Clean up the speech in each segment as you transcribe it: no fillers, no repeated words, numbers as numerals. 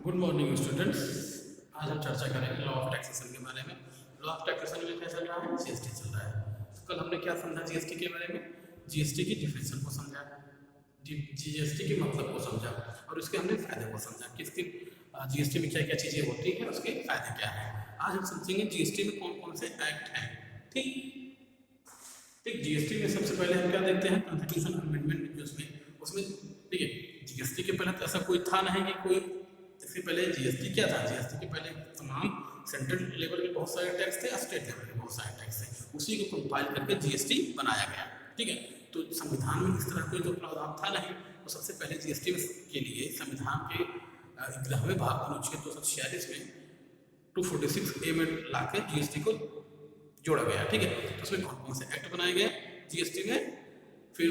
Good morning students. आज हम चर्चा करेंगे लॉ ऑफ टैक्सेशन के बारे में। लॉ ऑफ टैक्सेशन में क्या चल रहा है? जीएसटी चल रहा है। तो कल हमने क्या समझा जीएसटी के बारे में? जीएसटी की डिफिनेशन को समझा, जीएसटी के मतलब को समझा और उसके हमने फायदे को समझा कि इसके जीएसटी में क्या क्या चीज़ें होती हैं, उसके फायदे क्या हैं। आज हम समझेंगे जीएसटी में कौन कौन से एक्ट हैं। ठीक ठीक जीएसटी में सबसे पहले हम क्या देखते हैं? कॉन्स्टिट्यूशन अमेंडमेंट जो उसमें ठीक है। जीएसटी के पहले तो ऐसा कोई था नहीं कि कोई, इससे पहले जीएसटी क्या था? जीएसटी के पहले तमाम सेंट्रल लेवल के बहुत सारे टैक्स थे, स्टेट लेवल के बहुत सारे टैक्स थे, उसी को कंपाइल करके जीएसटी बनाया गया। ठीक है। तो संविधान में इस तरह कोई जो प्रावधान था नहीं, तो सबसे पहले जीएसटी के लिए संविधान के 11वें भाग अनुच्छेद 246 में 246A में लाकर जीएसटी को जोड़ा गया। ठीक है। तो उसमें कौन कौन से एक्ट बनाए गए जीएसटी में, फिर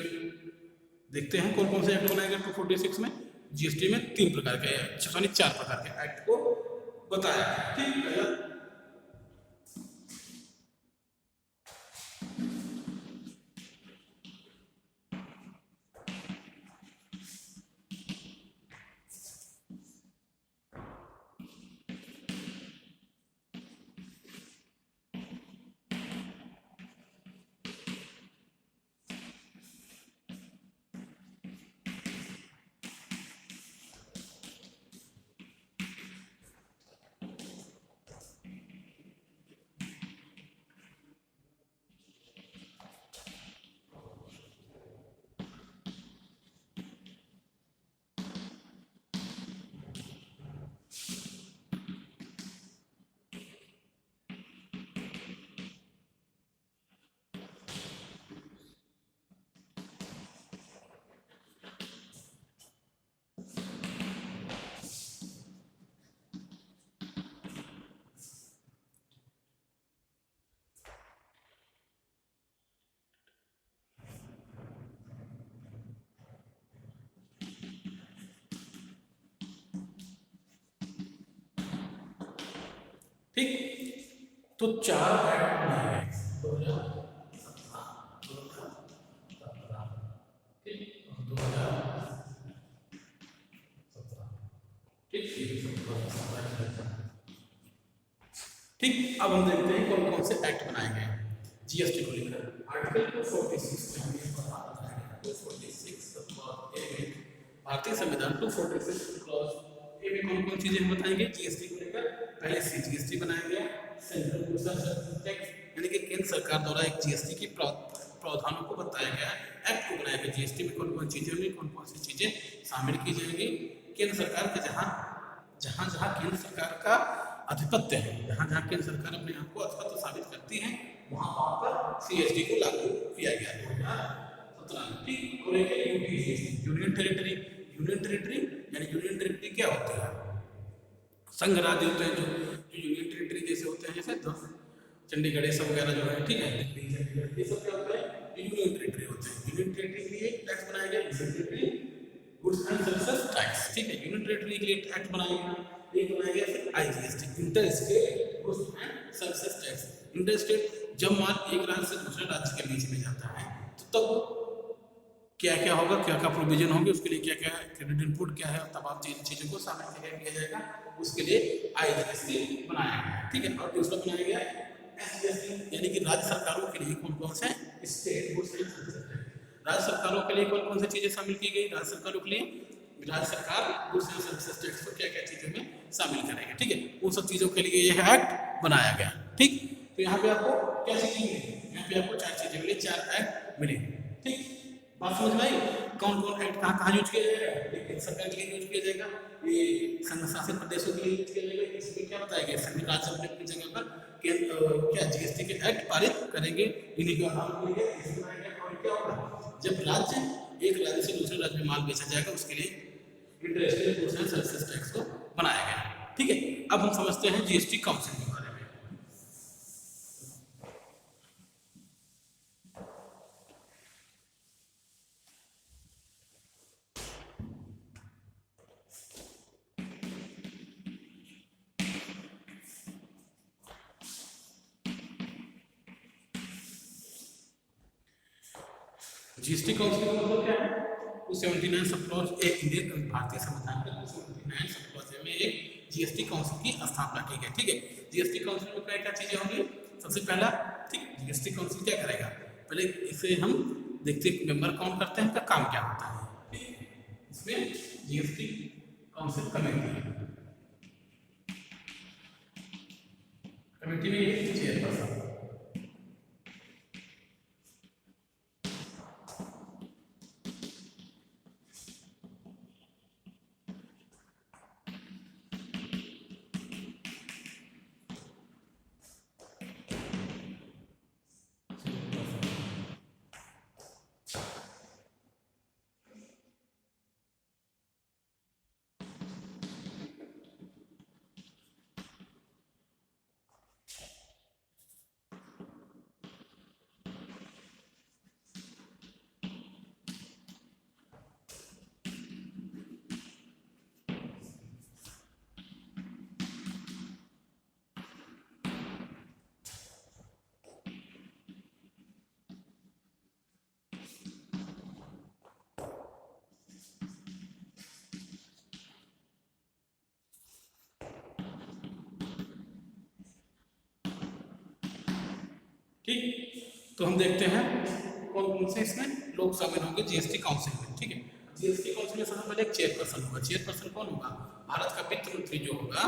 देखते हैं कौन कौन से एक्ट बनाए गए 246 में। जीएसटी में 4 प्रकार के एक्ट को बताया। ठीक है। ठीक, तो 4 एक्ट बनाए गए 2017, 2017। ठीक, अब हम देखते हैं कौन कौन से एक्ट बनाए गए जीएसटी को लेकर। आर्टिकल 246 में हमने पढ़ा था, 246 भारतीय संविधान 246 क्लॉज ए में कौन कौन चीजें बताएंगे जीएसटी को लेकर। पहले से जीएसटी बनाया गया, सेंट्रल टैक्स यानी कि केंद्र सरकार द्वारा एक जीएसटी की प्रावधानों को बताया गया, एक्ट को बनाया गया। जीएसटी में कौन कौन चीजें होंगी, कौन कौन सी चीजें शामिल की जाएंगी। केंद्र सरकार के जहां जहां केंद्र सरकार का आधिपत्य है, जहां जहां केंद्र सरकार अपने आप को आधिपत्य साबित करती है, वहां पर सीएसडी को लागू किया गया 2017। ठीक, और यूनियन टेरिटरी यानी यूनियन टेरिटरी क्या होती है? संघ राज्य होते हैं जो यूनियन टेरिटरी जैसे होते हैं, जैसे तो चंडीगढ़ सब वगैरह जो है, ठीक है, ये सब क्या होता है? यूनियन टेरिटरी होते हैं। यूनियन टेरिटरी के लिए टैक्स बनाया गया, union territory goods and services tax. ठीक है, यूनियन टेरिटरी के लिए एक्ट बनाया गया, एक बनाया गया फिर IGST, inter state goods and services tax. Inter state जब माल एक राज्य से दूसरे राज्य के बीच में जाता है तो तब क्या क्या होगा, क्या क्या प्रोविजन होंगे, उसके लिए क्या क्या क्रेडिट इनपुट क्या है, तमाम चीज़ों को शामिल किया जाएगा। उसके लिए आईजीएसटी बनाया गया। ठीक है, और दूसरा बनाया गया एसजीएसटी यानी कि राज्य सरकारों के लिए कौन कौन से state goods and services tax. राज्य सरकारों के लिए कौन कौन सी चीज़ें शामिल की गई? राज्य सरकारों के लिए राज्य सरकार गुड्स एंड सर्विसेज टैक्स को क्या क्या चीज़ों में शामिल करेंगे। ठीक है, उन सब चीज़ों के लिए यह एक्ट बनाया गया। ठीक, तो यहाँ पे आपको क्या चीज़ें मिली? यहाँ पे आपको 4 चीज़ें मिली, 4 एक्ट मिले। ठीक, बात समझ में आई? कौन कौन एक्ट कहाँ कहाँ यूज किया जाएगा? केंद्र सरकार के लिए यूज किया जाएगा, ये संघ शासित प्रदेशों के लिए यूज किया जाएगा। इसमें क्या बताया गया? सभी राज्य अपने अपनी जगह पर क्या जीएसटी के एक्ट पारित करेंगे, इन्हीं के आधार पर और क्या होगा? जब एक राज्य से दूसरे राज्य में माल बेचा जाएगा, उसके लिए interstate goods and services tax को बनाया गया। ठीक है, अब हम समझते हैं जीएसटी काउंसिल के बारे में। जीएसटी काउंसिल का मतलब क्या है? 279 सब क्लॉज ए इंडियन भारतीय संविधान के 279 सब क्लॉज ए में एक जीएसटी काउंसिल की स्थापना की गई। ठीक है, जीएसटी काउंसिल में क्या क्या चीजें होंगी? सबसे पहला, ठीक, जीएसटी काउंसिल क्या करेगा? पहले इसे हम देखते हैं मेंबर कौन करते हैं, इनका काम क्या होता है। इसमें जीएसटी काउंसिल कमेटी में एक चेयरपर्सन, ठीक। तो हम देखते हैं कौन कौन से इसमें लोग शामिल होंगे जीएसटी काउंसिल में। ठीक है, जीएसटी काउंसिल में सबसे पहले एक चेयरपर्सन होगा। चेयरपर्सन कौन होगा? भारत का वित्त मंत्री जो होगा,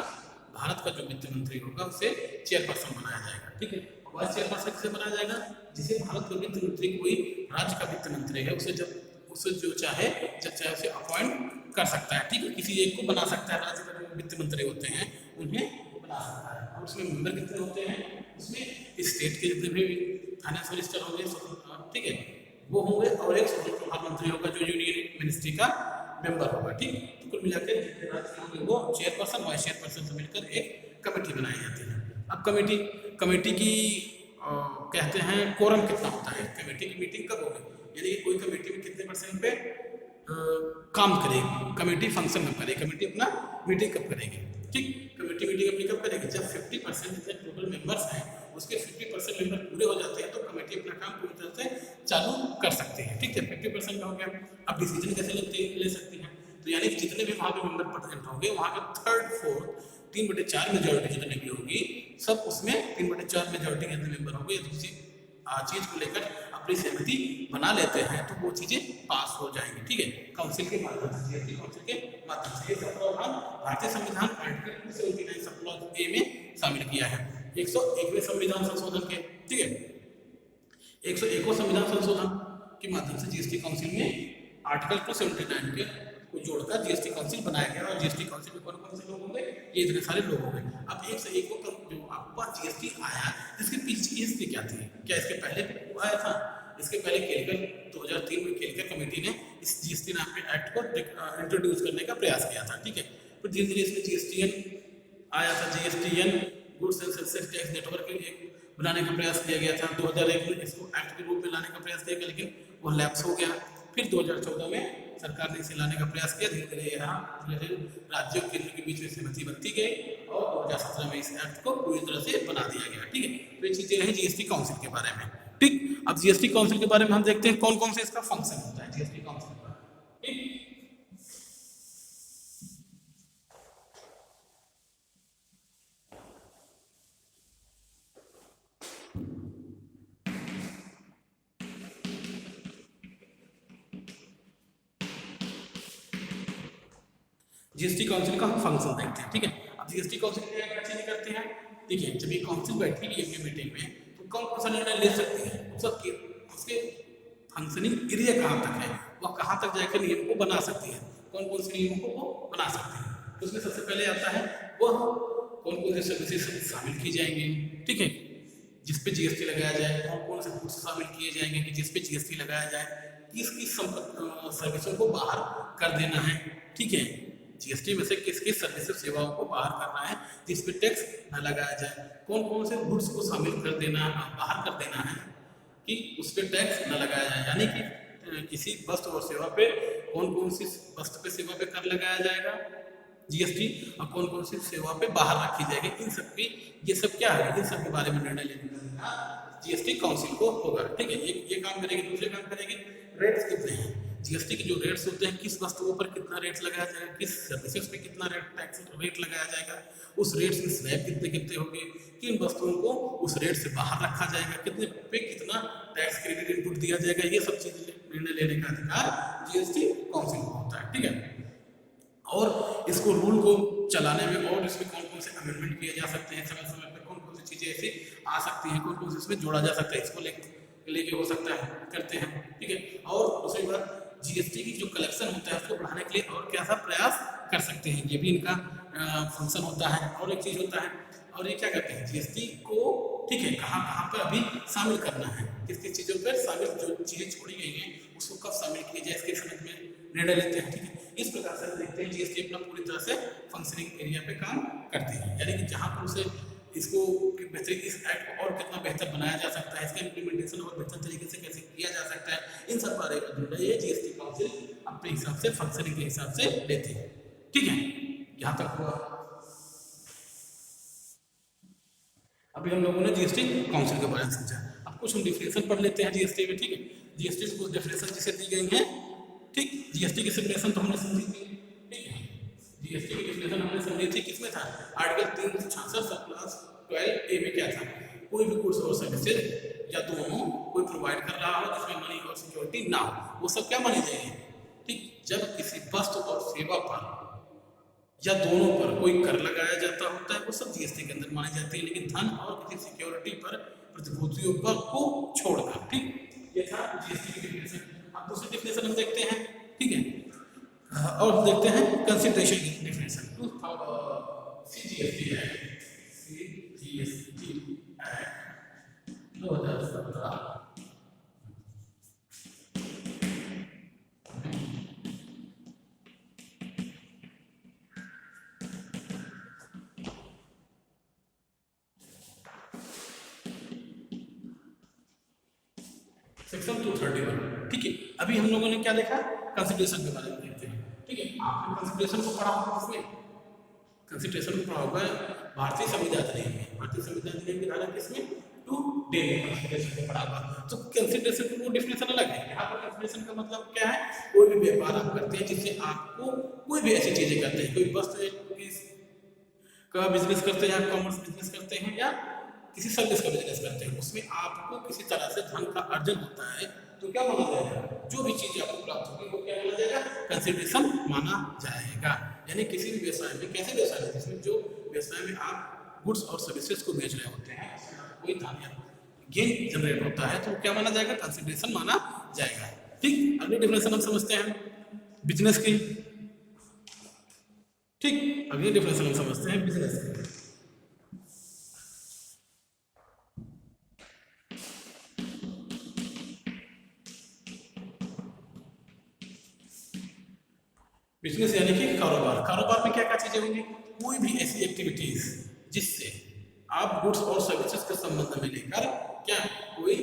भारत का जो वित्त मंत्री होगा उसे चेयरपर्सन बनाया जाएगा। ठीक है, वाइस चेयरपर्सन किसे बनाया जाएगा? जिसे भारत का वित्त मंत्री, कोई राज्य का वित्त मंत्री है, उसे जो चाहे जब चाहे उसे अपॉइंट कर सकता है। ठीक है, किसी एक को बना सकता है, राज्य का जो वित्त मंत्री होते हैं उन्हें बना सकता है। और उसमें मेंबर कितने होते हैं? उसमें स्टेट के जितने भी फाइनेंस मिनिस्टर होंगे, ठीक है, वो होंगे, और एक स्वतंत्र प्रधानमंत्री होगा जो यूनियन मिनिस्ट्री का मेंबर होगा। ठीक, तो कुल मिलाकर जितने राज्य होंगे वो चेयरपर्सन, वाइस चेयरपर्सन से मिलकर एक कमेटी बनाई जाती है। अब कमेटी की कहते हैं कोरम कितना होता है, कमेटी की मीटिंग कब होगी, यानी कि कोई कमेटी में कितने परसेंट पे काम करेगी, कमेटी फंक्शन में करेगी, कमेटी अपना मीटिंग कब करेगी। ठीक, कमेटी मीटिंग अपनी कब करेगी? जब 50% जितने टोटल मेंबर्स हैं उसके 50% मेंबर पूरे हो जाते हैं तो कमेटी अपना काम पूरी तरह से चालू कर सकती है। ठीक है, 50% का हो गया। अब डिसीजन कैसे ले सकती है? तो यानी कि जितने भी वहाँ पे मेंबर प्रेजेंट होंगे, वहाँ का थर्ड फोर्थ 3/4 मेजोरिटी जितने भी होगी, सब उसमें 3/4 मेजोरिटी के मेंबर होंगे। किसी चीज को लेकर अपनी सहमति बना लेते हैं तो वो चीजें पास हो जाएंगी। ठीक है, काउंसिल के माध्यम से, जीएसटी काउंसिल के माध्यम से। ये सब प्रावधान भारतीय संविधान आर्टिकल 279 सब क्लॉज ए में शामिल किया है। 101वें संविधान संशोधन के, ठीक है, 101वें संविधान संशोधन के माध्यम से जीएसटी काउंसिल में आर्टिकल 279 के को जोड़कर जीएसटी काउंसिल बनाया गया। और जीएसटी काउंसिल में कौन कौन से लोग होंगे? ये इतने सारे लोग होंगे। अब 101 को जो आपका जीएसटी आया, इसके पीछे की हिस्ट्री क्या थी? क्या इसके पहले आया था? इसके पहले केलकर 2003 में केलकर कमेटी ने इस जीएसटी नाम के एक्ट को इंट्रोड्यूस करने का प्रयास किया था। ठीक है, फिर धीरे धीरे इसमें जीएसटीएन आया था, GSTN goods and services tax network एक बनाने का प्रयास किया गया था। 2001 में इसको एक्ट के रूप में लाने का प्रयास किया गया, लेकिन वो लैप्स हो गया। फिर 2014 में सरकार ने इसे लाने का प्रयास किया। धीरे धीरे यहाँ राज्यों और केंद्र के बीच में सहमति बनती गई और 2017 में इस एक्ट को पूरी तरह से बना दिया गया। ठीक है, तो ये चीजें रही जीएसटी काउंसिल के बारे में। ठीक, अब जीएसटी काउंसिल के बारे में हम देखते हैं कौन कौन से इसका फंक्शन होता है जीएसटी काउंसिल का। ठीक, जीएसटी काउंसिल का हम फंक्शन देखते हैं। ठीक है, अब जीएसटी काउंसिल क्या क्या चीजें करते हैं? देखिए, जब ये काउंसिल बैठेगी अपनी मीटिंग में तो कौन कौन सा निर्णय ले सकती है, उसके फंक्शनिंग एरिया कहाँ तक है, वह कहाँ तक जाकर नियम को बना सकती है, कौन कौन से नियमों को वो बना सकती है। तो उसमें सबसे पहले आता है वह कौन कौन से सर्विसेज शामिल की जाएंगी। ठीक है, जिस पे जीएसटी लगाया जाए, कौन कौन से गुड्स शामिल किए जाएंगे कि जिस पे जीएसटी लगाया जाए, किस किस सर्विसों को बाहर कर देना है। ठीक है, जीएसटी में से किस किस सर्विसेज सेवाओं को बाहर करना है जिस पे टैक्स न लगाया जाए, कौन कौन से गुड्स को शामिल कर देना, बाहर कर देना है कि उस पर टैक्स न लगाया जाए, यानी कि किसी वस्तु और सेवा पे कौन कौन सी वस्तु पे सेवा पे कर लगाया जाएगा जीएसटी, और कौन कौन सी सेवा पे बाहर रखी जाएगी। इन सब की ये सब क्या है, इन सब के बारे में निर्णय लेने का जीएसटी काउंसिल को होगा। ठीक है, ये काम करेगी। दूसरे काम करेगी रेट्स कितने हैं, जीएसटी के जो रेट्स होते हैं, किस वस्तुओं पर कितना रेट लगाया जाएगा, किस सर्विसेज पे कितना रेट लगाया जाएगा, उस रेट से स्लैब कितने कितने होंगे, किन वस्तुओं को उस रेट से बाहर रखा जाएगा, कितने पे कितना टैक्स क्रेडिट इनपुट दिया जाएगा, ये सब चीजें निर्णय लेने का अधिकार जीएसटी काउंसिल को होता है। ठीक है, और इसको रूल को चलाने में और इसमें कौन कौन से अमेंडमेंट किए जा सकते हैं, समय समय पर कौन कौन सी चीजें ऐसी आ सकती हैं, कौन कौन से इसमें जोड़ा जा सकता है, इसको लेके हो सकता है करते हैं। ठीक है, और दूसरी बात जीएसटी की जो कलेक्शन होता है उसको बढ़ाने के लिए और क्या सा प्रयास कर सकते हैं, ये भी इनका फंक्शन होता है। और एक चीज होता है, और ये क्या करते हैं जीएसटी को, ठीक है, कहाँ कहाँ पर अभी शामिल करना है, किस किस चीज़ों पर शामिल, जो चीज़ें छोड़ी गई हैं उसको कब शामिल किया जाए, इसके संबंध में निर्णय लेते हैं। ठीक है, इस प्रकार से देखते हैं जीएसटी अपना पूरी तरह से फंक्शनिंग एरिया पे काम करती है, यानी कि जहाँ पर उसे इसको बेहतर, इस एक्ट को और कितना बेहतर बनाया जा सकता है, इसका इम्प्लीमेंटेशन और बेहतर तरीके से कैसे किया जा सकता है, इन सब बारे में निर्णय ये जीएसटी काउंसिल अपने हिसाब से फंक्शनिंग के हिसाब से लेते हैं। ठीक है, यहाँ तक हुआ। अभी हम लोगों ने जीएसटी काउंसिल के बारे में समझा, अब कुछ हम डिफिनेशन पढ़ लेते हैं जीएसटी में। ठीक है, जीएसटी की कुछ डिफिनेशन जिसे दी गई हैं। ठीक, जीएसटी की डिफिनेशन तो हमने समझी थी। ठीक है, जीएसटी की डिफिनेशन हमने समझी थी, किसमें था, आर्टिकल 366 सब क्लास 12A में क्या था, कोई भी गुड्स और सर्विसेज या दोनों कोई प्रोवाइड कर रहा हो जिसमें मनी और सिक्योरिटी ना हो, वो सब क्या माने जाएंगे। ठीक, जब किसी वस्तु और सेवा पर या दोनों पर कोई कर लगाया जाता होता है वो सब जीएसटी के अंदर माने जाते हैं, लेकिन धन और किसी सिक्योरिटी पर प्रतिभूतियों पर को छोड़कर। ठीक, ये था जीएसटी की डिफिनेशन। अब दूसरी डिफिनेशन हम देखते हैं। ठीक है, और देखते हैं कंसिडरेशन की definition to CGST act, CGST act 2017। Section 231। ठीक है, अभी हम लोगों ने क्या देखा, कंसिडरेशन के बारे में देखते हैं। ठीक है, आपने कंसिडरेशन को पढ़ा होगा, इसमें कंसिडरेशन को पढ़ा होगा भारतीय संविधान अधिनियम में। भारतीय संविधान अधिनियम की धारा किसमें, 2 कंसिडरेशन को पढ़ा होगा। तो कंसिडरेशन की वो डिफिनेशन अलग है। यहाँ पर कंसिडरेशन का मतलब क्या है, कोई भी व्यापार आप करते हैं जिससे आपको कोई भी ऐसी चीजें करते हैं, कोई वस्तु का बिजनेस करते हैं, कॉमर्स बिजनेस करते हैं या किसी सर्विस का बिजनेस करते हैं, उसमें आपको किसी तरह से धन का अर्जन होता है तो क्या माना जाएगा, जो भी चीज आपको प्राप्त होगी वो क्या माना जाएगा, कंसिडरेशन माना जाएगा। यानी किसी भी व्यवसाय में, कैसे व्यवसाय में, जिसमें जो व्यवसाय में आप गुड्स और सर्विसेज को बेच रहे होते हैं, कोई धन या गेन जनरेट होता है तो क्या माना जाएगा, कंसिडरेशन माना जाएगा। ठीक, अगली डिफिनेशन हम समझते हैं बिजनेस की। ठीक, अगली डिफिनेशन हम समझते हैं बिजनेस की। बिजनेस यानी कि कारोबार। कारोबार में क्या क्या चीजें होंगी, कोई भी ऐसी एक्टिविटीज जिससे आप गुड्स और सर्विसेज के संबंध में लेकर क्या कोई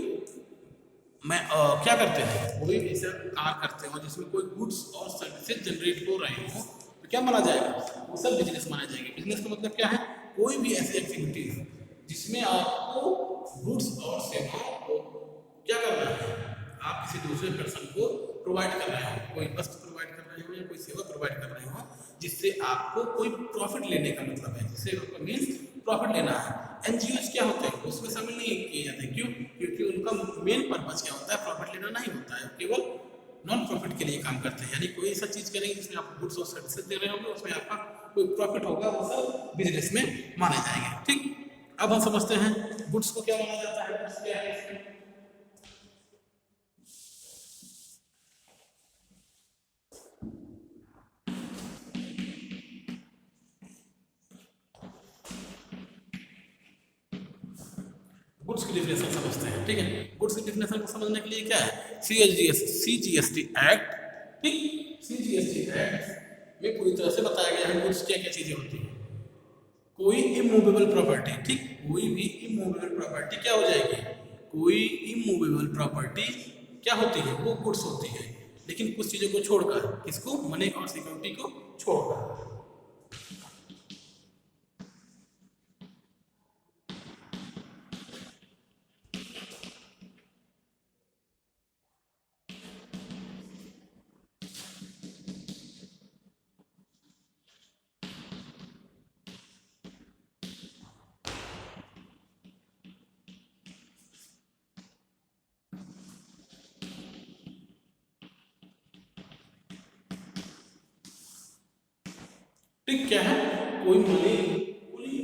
क्या करते हैं, कोई ऐसा कार्य करते हो जिसमें कोई गुड्स और सर्विसेज जनरेट हो रहे हो तो क्या माना जाएगा, वो सब बिजनेस माना जाएगा। बिजनेस का मतलब क्या है, कोई भी ऐसी एक्टिविटीज जिसमें आपको गुड्स और सेवाओं को क्या करना है, आप किसी दूसरे पर्सन को प्रोवाइड कर रहे हो, कोई वस्तु प्रोवाइड कर रहे हो या कोई सेवा प्रोवाइड कर रहे हो जिससे आपको कोई प्रॉफिट लेने का मतलब है, जिससे आपको मीन्स प्रॉफिट लेना है। एनजीओ क्या होते हैं, उसमें शामिल नहीं किए जाते, क्यों, क्योंकि उनका मेन पर्पज क्या होता है, प्रॉफिट लेना नहीं होता है, केवल नॉन प्रॉफिट के लिए काम करते हैं। यानी कोई ऐसा चीज करेंगे जिसमें आप गुड्स और सर्विसेज दे रहे होंगे, उसमें आपका कोई प्रॉफिट होगा, वो सब बिजनेस में माने जाएंगे। ठीक, अब हम समझते हैं गुड्स को क्या माना जाता है, गुड्स क्या है इसमें। गुड्स की डिफिनेशन समझते हैं। ठीक है, गुड्स की डिफिनेशन को समझने के लिए क्या है, सीजीएसटी एक्ट। ठीक, सीजीएसटी एक्ट में पूरी तरह से बताया गया है गुड्स क्या क्या चीजें होती हैं। कोई इमूवेबल प्रॉपर्टी, ठीक, कोई भी इमूवेबल प्रॉपर्टी क्या हो जाएगी, कोई इमूवेबल प्रॉपर्टी क्या होती है, वो गुड्स होती है, लेकिन कुछ चीजों को छोड़कर, किसको, मनी और सिक्योरिटी को छोड़कर। ठीक, क्या है, कोई मनी,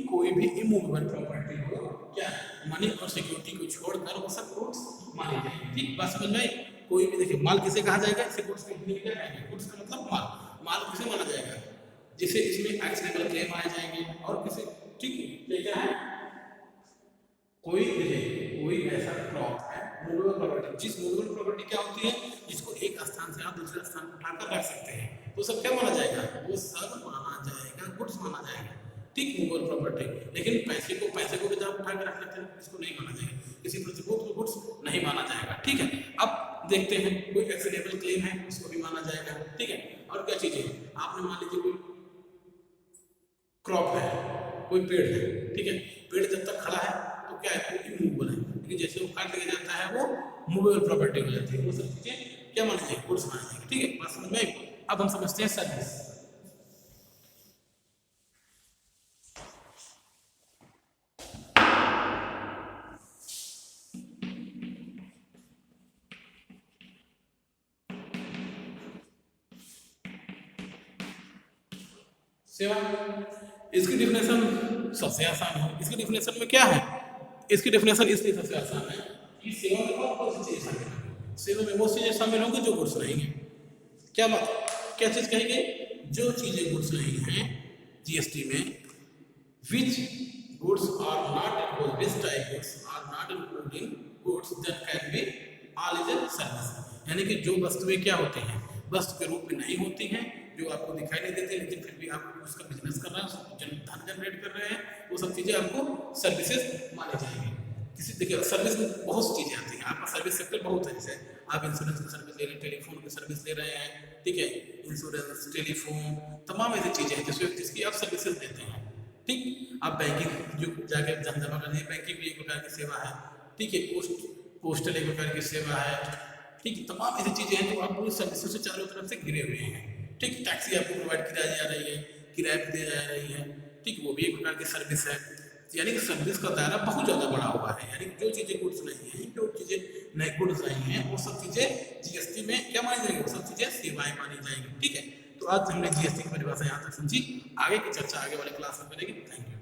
कोई भी इमूवेबल प्रॉपर्टी हो, क्या मनी और सिक्योरिटी को छोड़कर वो सब गुड्स माने जाएंगे। ठीक, बात समझ में आई? कोई भी देखिए, माल किसे कहा जाएगा, इसे गुड्स क्या कहेंगे, गुड्स का मतलब माल, माल किसे माना जाएगा, जिसे इसमें एक्शनेबल क्लेम आए जाएंगे, और किसे, ठीक है, क्या है, कोई ऐसा क्रॉप है मूवेबल प्रॉपर्टी, जिस मूवेबल प्रॉपर्टी क्या होती है, जिसको एक स्थान से आप दूसरे स्थान पर उठाकर रख सकते हैं, तो सब क्या माना जाएगा, वो सब माना जाएगा, गुड्स माना जाएगा। ठीक, मूवेबल प्रॉपर्टी। लेकिन पैसे को भी जब उठा के रख लेते हैं, इसको नहीं माना जाएगा, किसी प्रतिभूत को गुड्स नहीं माना जाएगा। ठीक है, अब देखते हैं, कोई एक्शनेबल क्लेम है, उसको भी माना जाएगा। ठीक है, और क्या चीजें, आपने मान लीजिए कोई क्रॉप है, कोई पेड़ है, ठीक है, पेड़ जब तक खड़ा है तो क्या है, वो इमूवेबल है, लेकिन जैसे वो काट लिया जाता है वो मूवेबल प्रॉपर्टी हो जाती है, वो सब चीजें क्या मानी जाएगी, गुड्स मानी जाएगी। ठीक है, बात समझ में आई? अब हम समझते हैं सर्विस। सेवा, इसकी डिफिनेशन सबसे आसान है। इसकी डिफिनेशन में क्या है, इसकी डिफिनेशन इसलिए सबसे आसान है कि सेवा में कौन सी चीजें शामिल होंगी, सेवा में वो चीजें शामिल होंगी जो गुड्स नहीं है। क्या बात, क्या चीज कहेंगे, जो चीजें गुड्स नहीं है जीएसटी में, which goods are not included, which type goods are not including goods that can be all is a service, यानी कि जो वस्तुएं क्या होती हैं, वस्तु के रूप में नहीं होती हैं, जो आपको दिखाई नहीं देती, लेकिन फिर भी आप उसका बिजनेस कर रहे हैं, धन जनरेट कर रहे हैं, वो सब चीजें आपको सर्विसेज मानी जाएंगी। किसी, देखिए सर्विस में बहुत सी चीजें आती हैं, आपका सर्विस सेक्टर बहुत है, जैसे आप इंश्योरेंस की सर्विस ले रहे हैं, टेलीफोन की सर्विस ले रहे हैं, ठीक है, इंश्योरेंस, टेलीफोन, तमाम ऐसी चीजें हैं जिसकी आप सर्विसेज देते हैं। ठीक, आप बैंकिंग जो जाके धन जमा करनी है, बैंकिंग भी एक प्रकार की सेवा है। ठीक है, पोस्टल एक प्रकार की सेवा है। ठीक, तमाम ऐसी चीजें हैं जो आप पूरी सर्विसों से चारों तरफ से घिरे हुए हैं। ठीक, टैक्सी आपको प्रोवाइड कराई जा रही है, किराए पर दी जा रही है, ठीक, वो भी एक प्रकार की सर्विस है। यानी कि सर्विस का दायरा बहुत ज़्यादा बड़ा हुआ है, यानी जो चीज़ें गुड्स नहीं है, जो चीज़ें नई गुड्स नहीं है, वो सब चीज़ें जीएसटी में क्या मानी जाएगी, वो सब चीज़ें सेवाएं मानी जाएंगी। ठीक है, तो आज हमने जीएसटी की परिभाषा यहाँ तक समझी, आगे की चर्चा आगे वाले क्लास में करेंगे। Thank you.